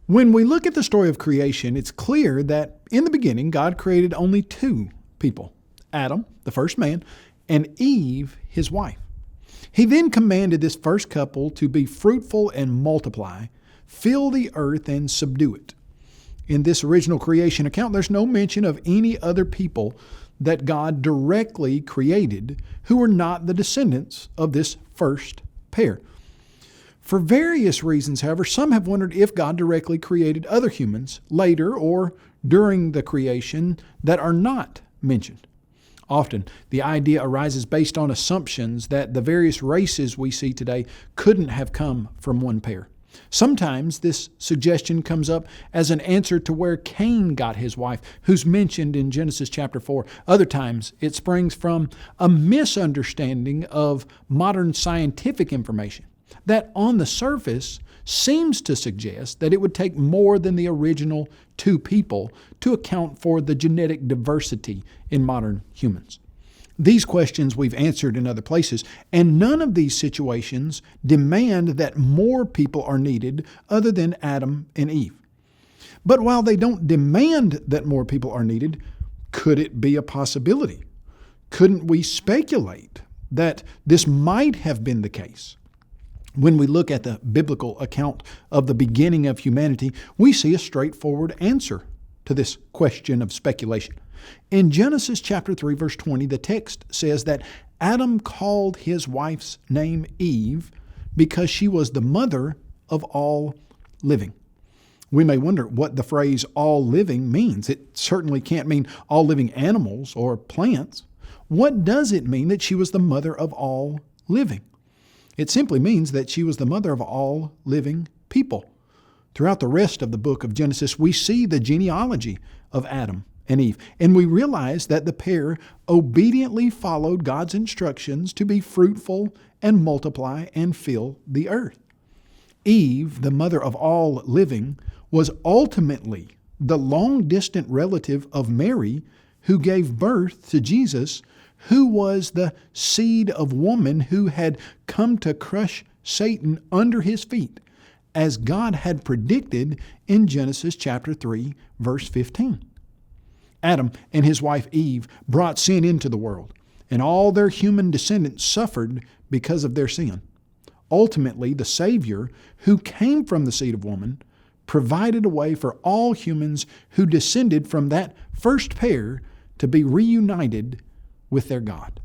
When we look at the story of creation, it's clear that in the beginning, God created only two people, Adam, the first man, and Eve, his wife. He then commanded this first couple to be fruitful and multiply, fill the earth and subdue it. In this original creation account, there's no mention of any other people that God directly created who were not the descendants of this first pair. For various reasons, however, some have wondered if God directly created other humans later or during the creation that are not mentioned. Often, the idea arises based on assumptions that the various races we see today couldn't have come from one pair. Sometimes this suggestion comes up as an answer to where Cain got his wife, who's mentioned in Genesis chapter 4. Other times, it springs from a misunderstanding of modern scientific information that on the surface seems to suggest that it would take more than the original two people to account for the genetic diversity in modern humans. These questions we've answered in other places, and none of these situations demand that more people are needed other than Adam and Eve. But while they don't demand that more people are needed, could it be a possibility? Couldn't we speculate that this might have been the case? When we look at the biblical account of the beginning of humanity, we see a straightforward answer to this question of speculation. In Genesis chapter 3, verse 20, the text says that Adam called his wife's name Eve because she was the mother of all living. We may wonder what the phrase all living means. It certainly can't mean all living animals or plants. What does it mean that she was the mother of all living? It simply means that she was the mother of all living people. Throughout the rest of the book of Genesis, we see the genealogy of Adam and Eve, and we realize that the pair obediently followed God's instructions to be fruitful and multiply and fill the earth. Eve, the mother of all living, was ultimately the long-distant relative of Mary, who gave birth to Jesus, who was the seed of woman who had come to crush Satan under his feet, as God had predicted in Genesis chapter 3, verse 15. Adam and his wife Eve brought sin into the world, and all their human descendants suffered because of their sin. Ultimately, the Savior, who came from the seed of woman, provided a way for all humans who descended from that first pair to be reunited with their God.